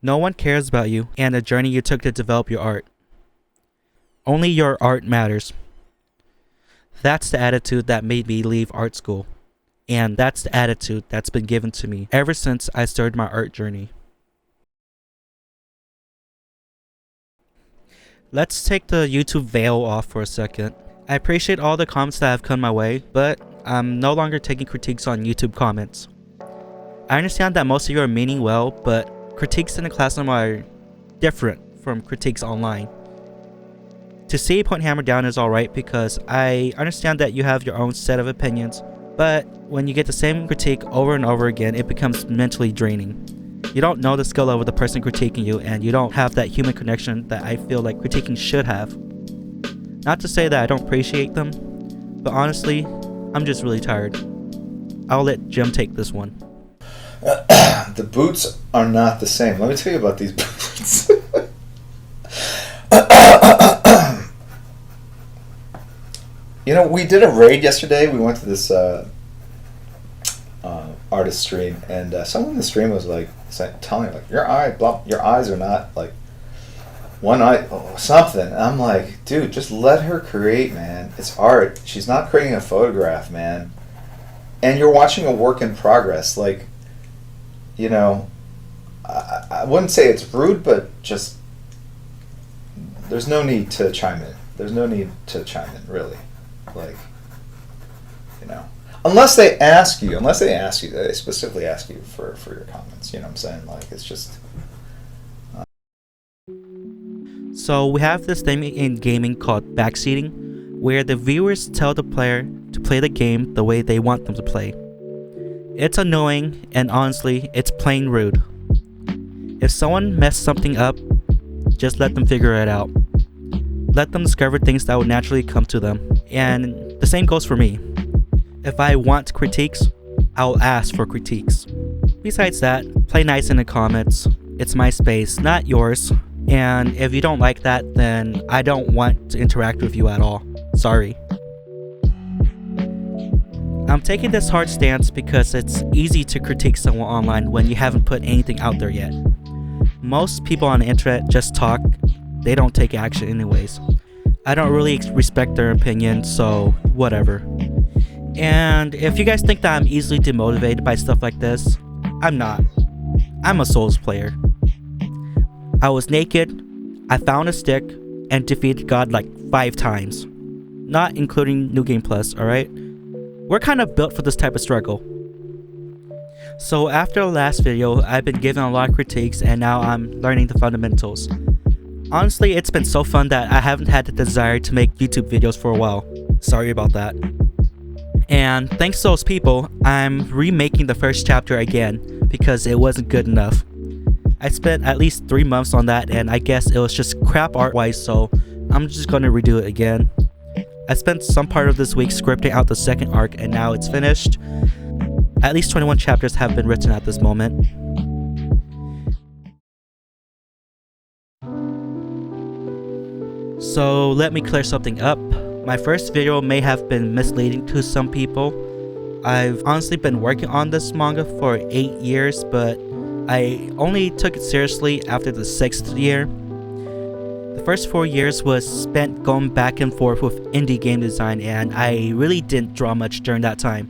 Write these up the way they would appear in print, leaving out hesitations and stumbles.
No one cares about you and the journey you took to develop your art. Only your art matters. That's the attitude that made me leave art school. And that's the attitude that's been given to me ever since I started my art journey. Let's take the YouTube veil off for a second. I appreciate all the comments that have come my way, but I'm no longer taking critiques on YouTube comments. I understand that most of you are meaning well, but critiques in the classroom are different from critiques online. To see point hammer down is alright because I understand that you have your own set of opinions, but when you get the same critique over and over again, it becomes mentally draining. You don't know the skill level of the person critiquing you, and you don't have that human connection that I feel like critiquing should have. Not to say that I don't appreciate them, but honestly, I'm just really tired. I'll let Jim take this one. The boots are not the same. Let me tell you about these boots. You know, we did a raid yesterday. We went to this artist stream, and someone in the stream was like telling me, like, your eyes are not like one eye, something. And I'm like, dude, just let her create, man. It's art. She's not creating a photograph, man. And you're watching a work in progress. Like, you know, I wouldn't say it's rude, but just there's no need to chime in. There's no need to chime in, really. Like, you know, unless they they specifically ask you for your comments. You know what I'm saying? Like, it's just. So we have this thing in gaming called backseating, where the viewers tell the player to play the game the way they want them to play. It's annoying, and honestly, it's plain rude. If someone messed something up, just let them figure it out. Let them discover things that will naturally come to them. And the same goes for me. If I want critiques, I'll ask for critiques. Besides that, play nice in the comments. It's my space, not yours. And if you don't like that, then I don't want to interact with you at all. Sorry. I'm taking this hard stance because it's easy to critique someone online when you haven't put anything out there yet. Most people on the internet just talk, they don't take action anyways. I don't really respect their opinion, so whatever. And if you guys think that I'm easily demotivated by stuff like this, I'm not. I'm a Souls player. I was naked, I found a stick, and defeated God like 5 times. Not including New Game Plus, alright? We're kind of built for this type of struggle. So after the last video, I've been given a lot of critiques and now I'm learning the fundamentals. Honestly, it's been so fun that I haven't had the desire to make YouTube videos for a while. Sorry about that. And thanks to those people, I'm remaking the first chapter again because it wasn't good enough. I spent at least 3 months on that and I guess it was just crap art-wise, so I'm just gonna redo it again. I spent some part of this week scripting out the second arc and now it's finished. At least 21 chapters have been written at this moment. So let me clear something up. My first video may have been misleading to some people. I've honestly been working on this manga for 8 years, but I only took it seriously after the 6th year. The first 4 years was spent going back and forth with indie game design and I really didn't draw much during that time.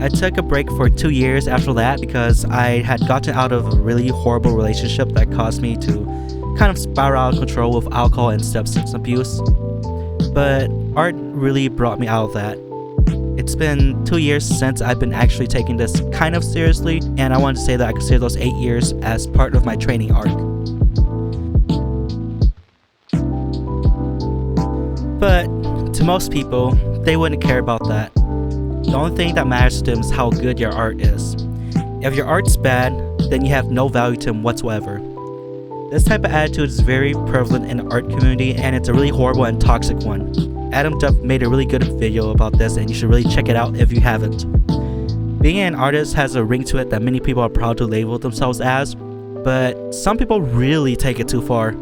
I took a break for 2 years after that because I had gotten out of a really horrible relationship that caused me to kind of spiral out of control with alcohol and substance abuse. But art really brought me out of that. It's been 2 years since I've been actually taking this kind of seriously, and I wanted to say that I consider those 8 years as part of my training arc. But to most people, they wouldn't care about that. The only thing that matters to them is how good your art is. If your art's bad, then you have no value to them whatsoever. This type of attitude is very prevalent in the art community and it's a really horrible and toxic one. Adam Duff made a really good video about this and you should really check it out if you haven't. Being an artist has a ring to it that many people are proud to label themselves as, but some people really take it too far.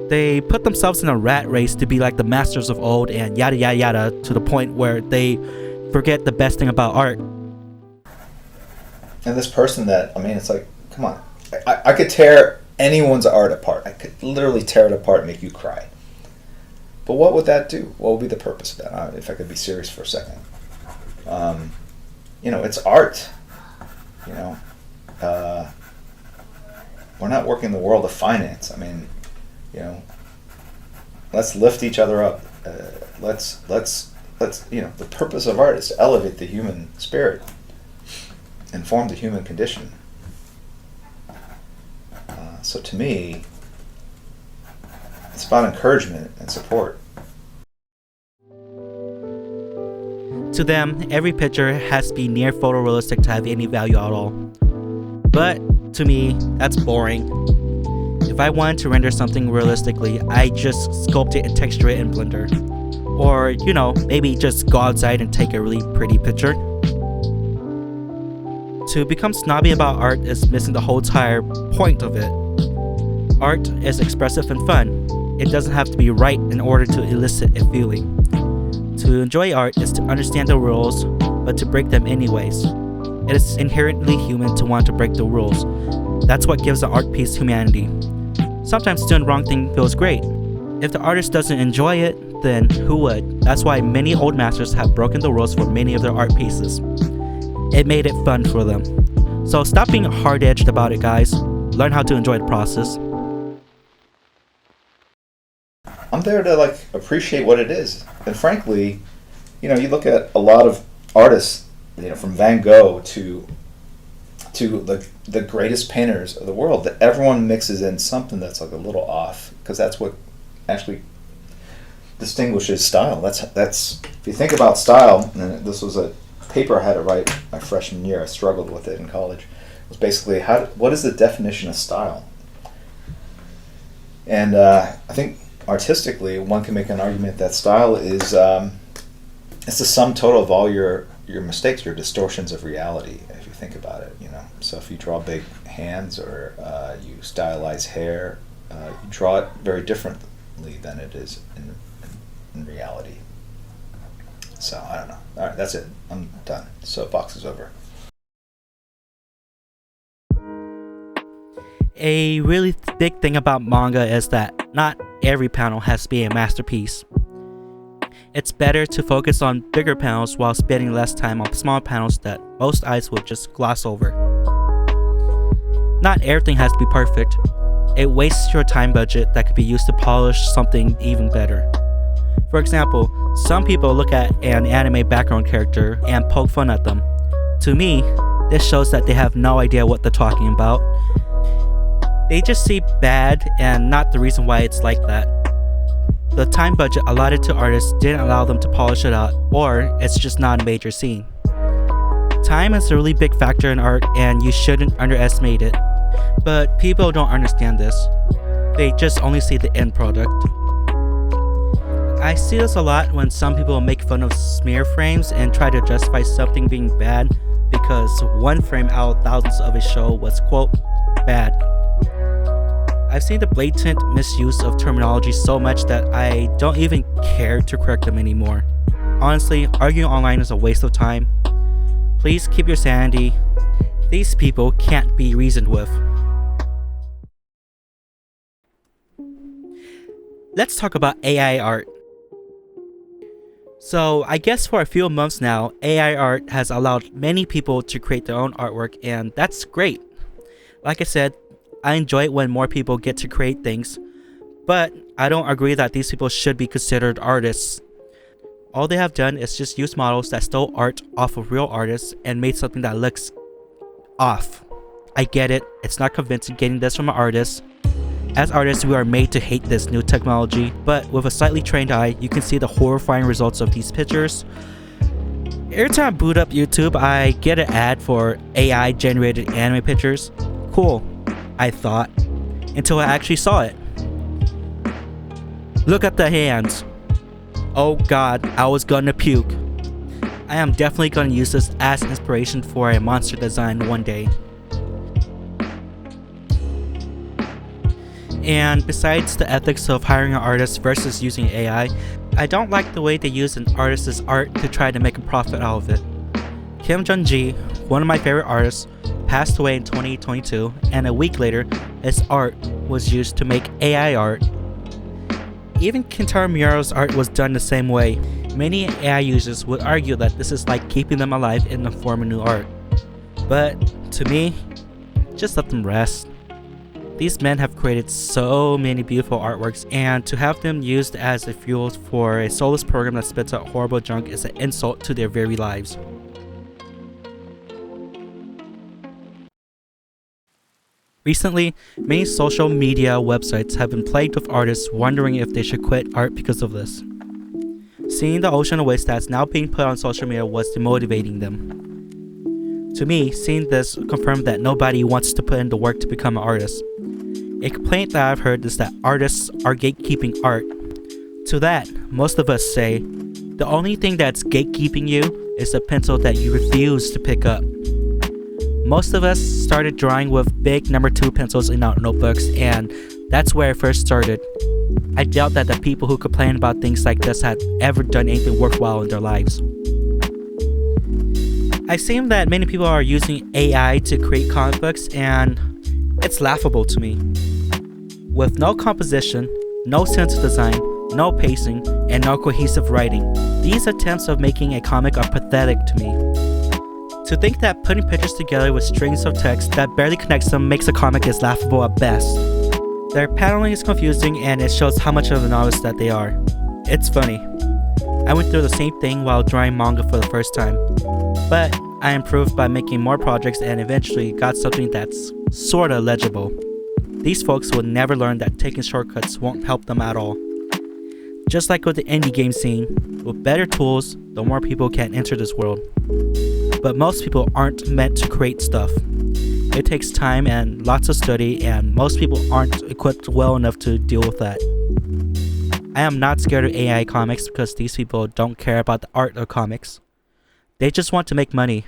They put themselves in a rat race to be like the masters of old and yada yada yada to the point where they forget the best thing about art. And this person that, I mean, it's like, come on. I could tear anyone's art apart. I could literally tear it apart and make you cry. But what would that do? What would be the purpose of that? If I could be serious for a second. It's art. We're not working in the world of finance. I mean, let's lift each other up. Let's the purpose of art is to elevate the human spirit, inform the human condition. So to me, it's about encouragement and support. To them, every picture has to be near photorealistic to have any value at all. But to me, that's boring. If I wanted to render something realistically, I just sculpt it and texture it in Blender. Or, maybe just go outside and take a really pretty picture. To become snobby about art is missing the whole entire point of it. Art is expressive and fun. It doesn't have to be right in order to elicit a feeling. To enjoy art is to understand the rules, but to break them anyways. It is inherently human to want to break the rules. That's what gives the art piece humanity. Sometimes doing the wrong thing feels great. If the artist doesn't enjoy it, then who would? That's why many old masters have broken the rules for many of their art pieces. It made it fun for them. So stop being hard-edged about it, guys. Learn how to enjoy the process. I'm there to appreciate what it is. And frankly, you look at a lot of artists, from Van Gogh to the greatest painters of the world, that everyone mixes in something that's a little off, because that's what actually distinguishes style. That's if you think about style, and this was a paper I had to write my freshman year. I struggled with it in college. It was basically what is the definition of style? And I think artistically, one can make an argument that style is it's the sum total of all your mistakes, your distortions of reality. If you think about it, So if you draw big hands or you stylize hair, you draw it very differently than it is in reality. So I don't know. All right, that's it. I'm done. Soapbox is over. A really big thing about manga is that not every panel has to be a masterpiece. It's better to focus on bigger panels while spending less time on small panels that most eyes will just gloss over. Not everything has to be perfect. It wastes your time budget that could be used to polish something even better. For example, some people look at an anime background character and poke fun at them. To me, this shows that they have no idea what they're talking about. They just see bad and not the reason why it's like that. The time budget allotted to artists didn't allow them to polish it out, or it's just not a major scene. Time is a really big factor in art and you shouldn't underestimate it. But people don't understand this. They just only see the end product. I see this a lot when some people make fun of smear frames and try to justify something being bad because one frame out of thousands of a show was, quote, bad. I've seen the blatant misuse of terminology so much that I don't even care to correct them anymore. Honestly, arguing online is a waste of time. Please keep your sanity. These people can't be reasoned with. Let's talk about AI art. So I guess for a few months now, AI art has allowed many people to create their own artwork, and that's great. Like I said, I enjoy it when more people get to create things, but I don't agree that these people should be considered artists. All they have done is just use models that stole art off of real artists and made something that looks off. I get it, it's not convincing getting this from an artist. As artists, we are made to hate this new technology, but with a slightly trained eye, you can see the horrifying results of these pictures. Every time I boot up YouTube, I get an ad for AI generated anime pictures. Cool, I thought, until I actually saw it. Look at the hands. Oh god, I was gonna puke. I am definitely gonna use this as inspiration for a monster design one day. And besides the ethics of hiring an artist versus using AI, I don't like the way they use an artist's art to try to make a profit out of it. Kim Jung-ji, one of my favorite artists, passed away in 2022, and a week later, his art was used to make AI art. Even Kentaro Miura's art was done the same way. Many AI users would argue that this is like keeping them alive in the form of new art. But to me, just let them rest. These men have created so many beautiful artworks, and to have them used as a fuel for a soulless program that spits out horrible junk is an insult to their very lives. Recently, many social media websites have been plagued with artists wondering if they should quit art because of this. Seeing the ocean of waste that's now being put on social media was demotivating them. To me, seeing this confirmed that nobody wants to put in the work to become an artist. A complaint that I've heard is that artists are gatekeeping art. To that, most of us say, the only thing that's gatekeeping you is the pencil that you refuse to pick up. Most of us started drawing with big number 2 pencils in our notebooks, and that's where I first started. I doubt that the people who complain about things like this have ever done anything worthwhile in their lives. I've seen that many people are using AI to create comic books, and it's laughable to me. With no composition, no sense of design, no pacing, and no cohesive writing, these attempts of making a comic are pathetic to me. To think that putting pictures together with strings of text that barely connects them makes a comic is laughable at best. Their paneling is confusing, and it shows how much of a novice that they are. It's funny. I went through the same thing while drawing manga for the first time, but I improved by making more projects and eventually got something that's sorta legible. These folks will never learn that taking shortcuts won't help them at all. Just like with the indie game scene, with better tools, the more people can enter this world. But most people aren't meant to create stuff. It takes time and lots of study, and most people aren't equipped well enough to deal with that. I am not scared of AI comics because these people don't care about the art of comics. They just want to make money.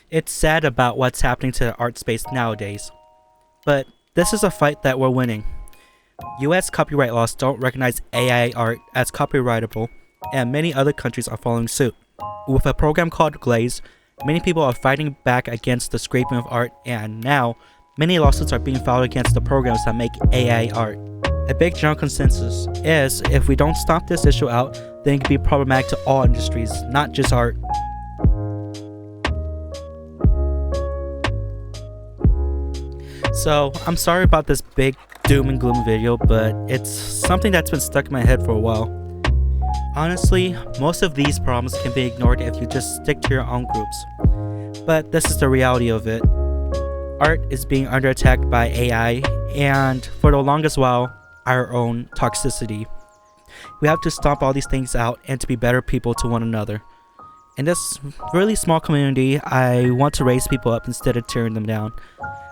It's sad about what's happening to the art space nowadays. But this is a fight that we're winning. US copyright laws don't recognize AI art as copyrightable, and many other countries are following suit. With a program called Glaze, many people are fighting back against the scraping of art, and now, many lawsuits are being filed against the programs that make AI art. A big general consensus is, if we don't stomp this issue out, then it can be problematic to all industries, not just art. So, I'm sorry about this big doom and gloom video, but it's something that's been stuck in my head for a while. Honestly, most of these problems can be ignored if you just stick to your own groups. But this is the reality of it. Art is being under attack by AI, and for the longest while, our own toxicity. We have to stomp all these things out and to be better people to one another. In this really small community, I want to raise people up instead of tearing them down.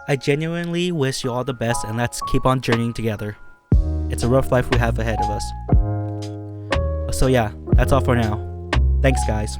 I genuinely wish you all the best, and let's keep on journeying together. It's a rough life we have ahead of us. So yeah, that's all for now. Thanks guys.